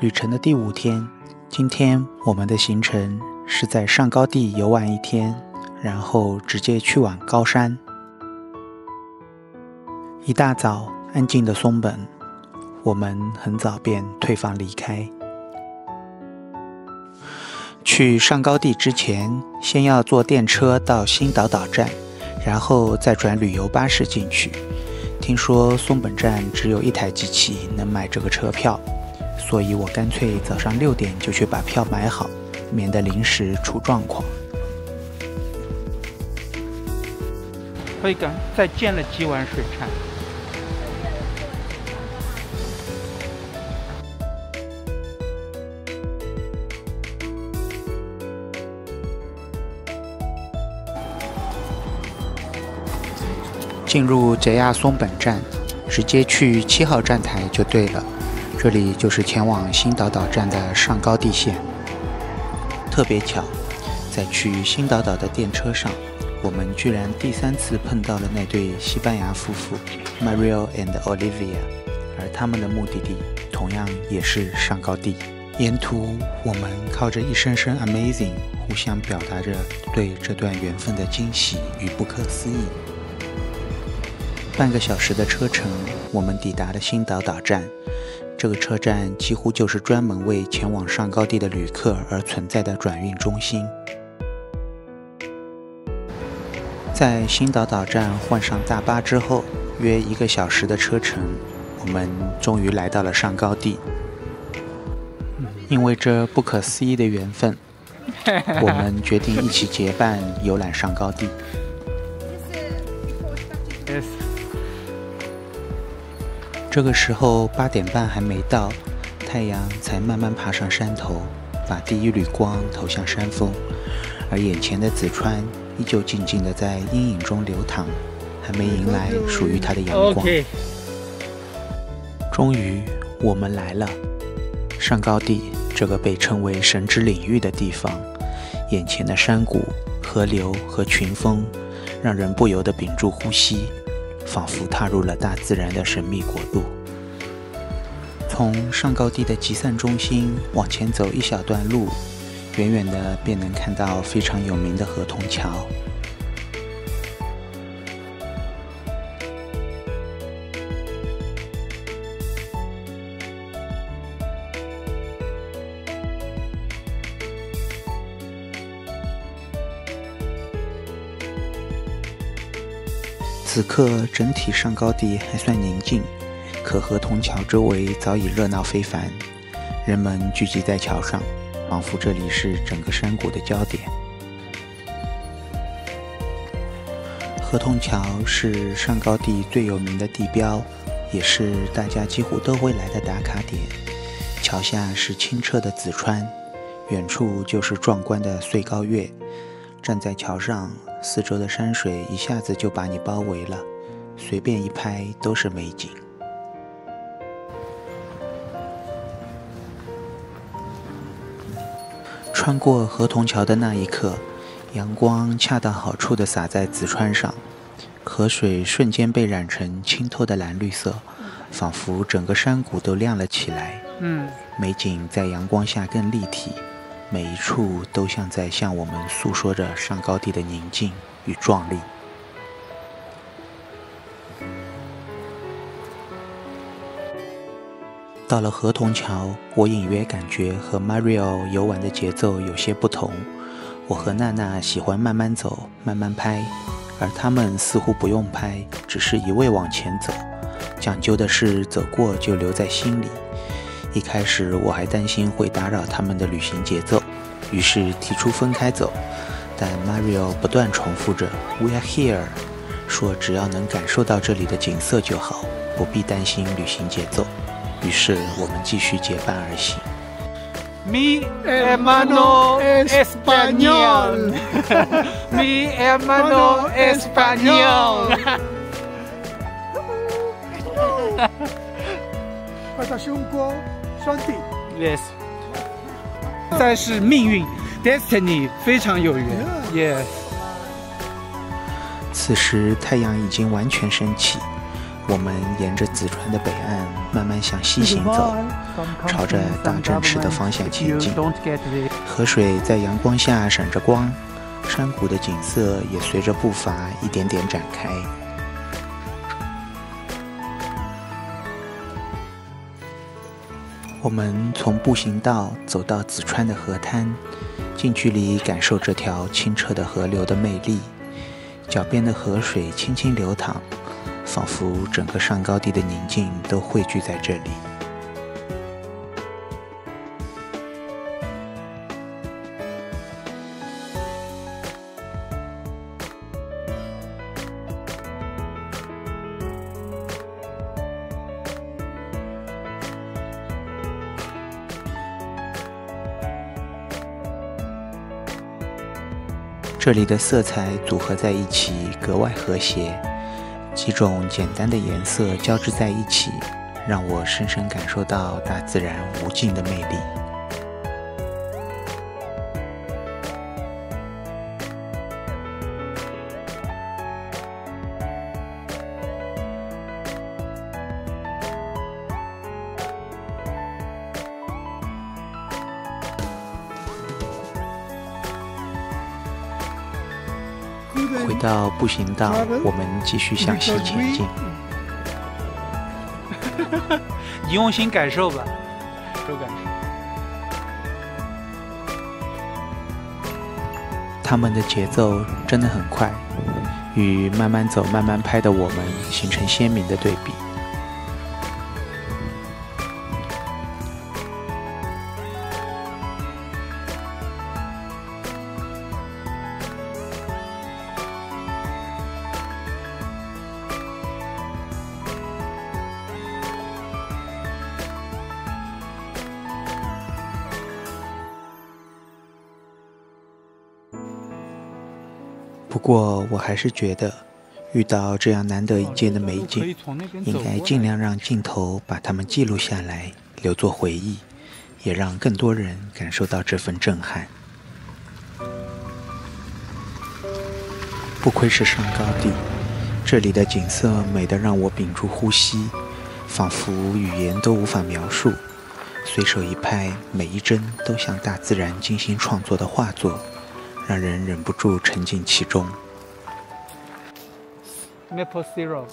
旅程的第5天，今天我们的行程是在上高地游玩1天，然后直接去往高山。一大早，安静的松本，我们很早便退房离开。去上高地之前，先要坐电车到新岛岛站，然后再转旅游巴士进去。听说松本站只有1台机器能买这个车票，所以我干脆早上6点就去把票买好，免得临时出状况。慧港再建了几碗水产。进入JR松本站，直接去7号站台就对了。这里就是前往新岛岛站的上高地线。特别巧，在去新岛岛的电车上，我们居然第3次碰到了那对西班牙夫妇 Mario and Olivia， 而他们的目的地同样也是上高地。沿途我们靠着一声声 Amazing 互相表达着对这段缘分的惊喜与不可思议。半个小时的车程，我们抵达了新岛岛站。这个车站几乎就是专门为前往上高地的旅客而存在的转运中心。在新岛岛站换上大巴之后，约1个小时的车程，我们终于来到了上高地。因为这不可思议的缘分，我们决定一起结伴游览上高地。这个时候8点半还没到，太阳才慢慢爬上山头，把第一缕光投向山峰，而眼前的紫川依旧静静地在阴影中流淌，还没迎来属于它的阳光。终于，我们来了上高地，这个被称为神之领域的地方。眼前的山谷、河流和群峰，让人不由得屏住呼吸，仿佛踏入了大自然的神秘国度。从上高地的集散中心往前走一小段路，远远的便能看到非常有名的河童桥。此刻整体上高地还算宁静，可河童桥周围早已热闹非凡，人们聚集在桥上，仿佛这里是整个山谷的焦点。河童桥是上高地最有名的地标，也是大家几乎都会来的打卡点。桥下是清澈的紫川，远处就是壮观的穗高岳。站在桥上，四周的山水一下子就把你包围了，随便一拍都是美景。穿过河童桥的那一刻，阳光恰到好处地洒在紫川上，河水瞬间被染成清透的蓝绿色，仿佛整个山谷都亮了起来。美景在阳光下更立体，每一处都像在向我们诉说着上高地的宁静与壮丽。到了河童桥，我隐约感觉和 Mario 游玩的节奏有些不同。我和娜娜喜欢慢慢走、慢慢拍，而他们似乎不用拍，只是一味往前走，讲究的是走过就留在心里。一开始我还担心会打扰他们的旅行节奏，于是提出分开走，但 Mario 不断重复着 "We are here"， 说只要能感受到这里的景色就好，不必担心旅行节奏。于是我们继续结伴而行。Mi hermano español Mi hermano español 私un po' shanti Yes 实在是命运 Destiny 非常有缘 Yes 此时太阳已经完全升起，我们沿着紫川的北岸慢慢向西行走，朝着大正池的方向前进。河水在阳光下闪着光，山谷的景色也随着步伐一点点展开。我们从步行道走到紫川的河滩，近距离感受这条清澈的河流的魅力。脚边的河水轻轻流淌，仿佛整个上高地的宁静都汇聚在这里。这里的色彩组合在一起，格外和谐，几种简单的颜色交织在一起，让我深深感受到大自然无尽的魅力。回到步行道，我们继续向西前进。你用心感受吧，有感受。他们的节奏真的很快，与慢慢走、慢慢拍的我们形成鲜明的对比。不过我还是觉得，遇到这样难得一见的美景，应该尽量让镜头把它们记录下来，留作回忆，也让更多人感受到这份震撼。不愧是上高地，这里的景色美得让我屏住呼吸，仿佛语言都无法描述。随手一拍，每一帧都像大自然精心创作的画作，让人忍不住沉浸其中。Maple syrup。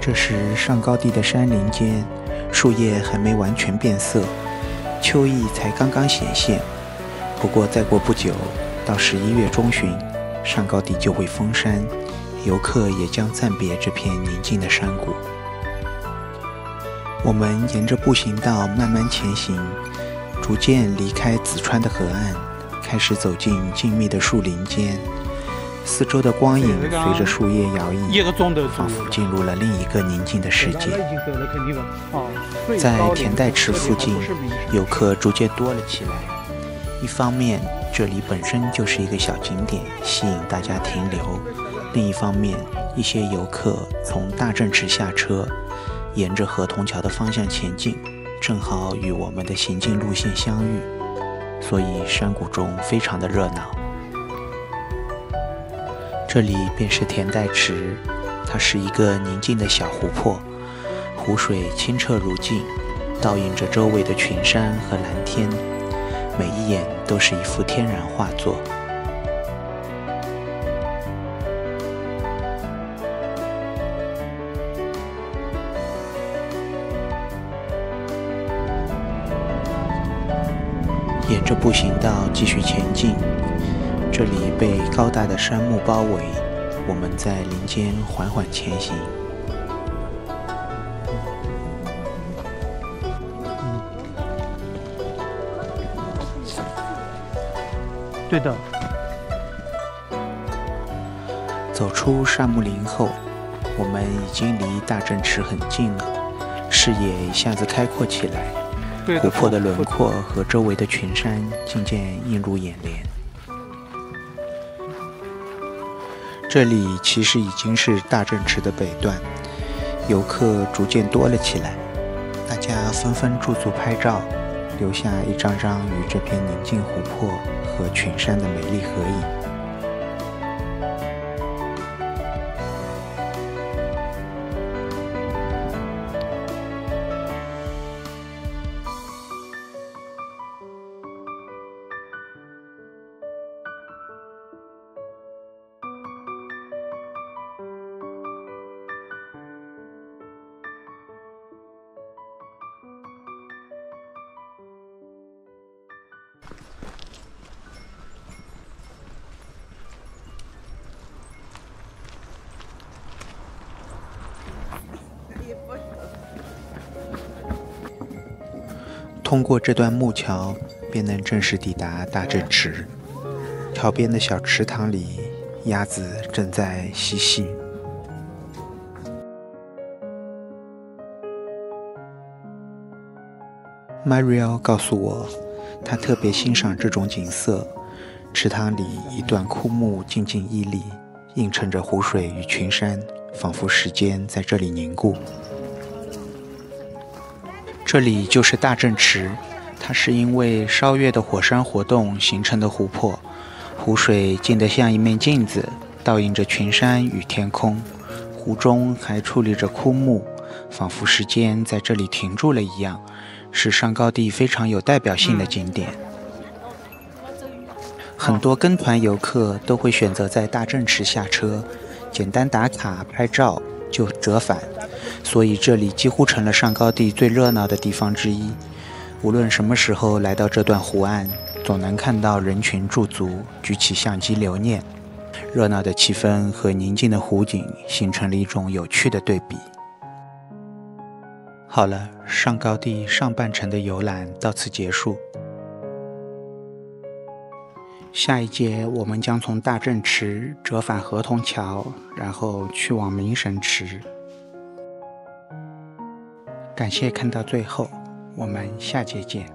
这时上高地的山林间，树叶还没完全变色，秋意才刚刚显现。不过再过不久，到11月中旬，上高地就会封山，游客也将暂别这片宁静的山谷。我们沿着步行道慢慢前行，逐渐离开紫川的河岸，开始走进静谧的树林间。四周的光影随着树叶摇曳，仿佛进入了另一个宁静的世界。在田代池附近，游客逐渐多了起来。一方面，这里本身就是一个小景点，吸引大家停留；另一方面，一些游客从大正池下车，沿着河童桥的方向前进，正好与我们的行进路线相遇，所以山谷中非常的热闹。这里便是田代池，它是一个宁静的小湖泊，湖水清澈如镜，倒映着周围的群山和蓝天，每一眼都是一幅天然画作。沿着步行道继续前进，这里被高大的杉木包围，我们在林间缓缓前行。对的。走出杉木林后，我们已经离大正池很近了，视野一下子开阔起来，湖泊的轮廓和周围的群山渐渐映入眼帘。这里其实已经是大正池的北段，游客逐渐多了起来，大家纷纷驻足拍照，留下一张张与这片宁静湖泊和群山的美丽合影。通过这段木桥，便能正式抵达大正池。桥边的小池塘里，鸭子正在嬉戏。Mariel 告诉我，他特别欣赏这种景色。池塘里一段枯木静静屹立，映衬着湖水与群山，仿佛时间在这里凝固。这里就是大正池，它是因为烧月的火山活动形成的湖泊，湖水静得像一面镜子，倒映着群山与天空。湖中还矗立着枯木，仿佛时间在这里停住了一样，是上高地非常有代表性的景点。很多跟团游客都会选择在大正池下车，简单打卡拍照就折返，所以这里几乎成了上高地最热闹的地方之一。无论什么时候来到这段湖岸，总能看到人群驻足，举起相机留念。热闹的气氛和宁静的湖景形成了一种有趣的对比。好了，上高地上半程的游览到此结束。下一节我们将从大正池折返河童桥，然后去往明神池。感谢看到最后，我们下节见。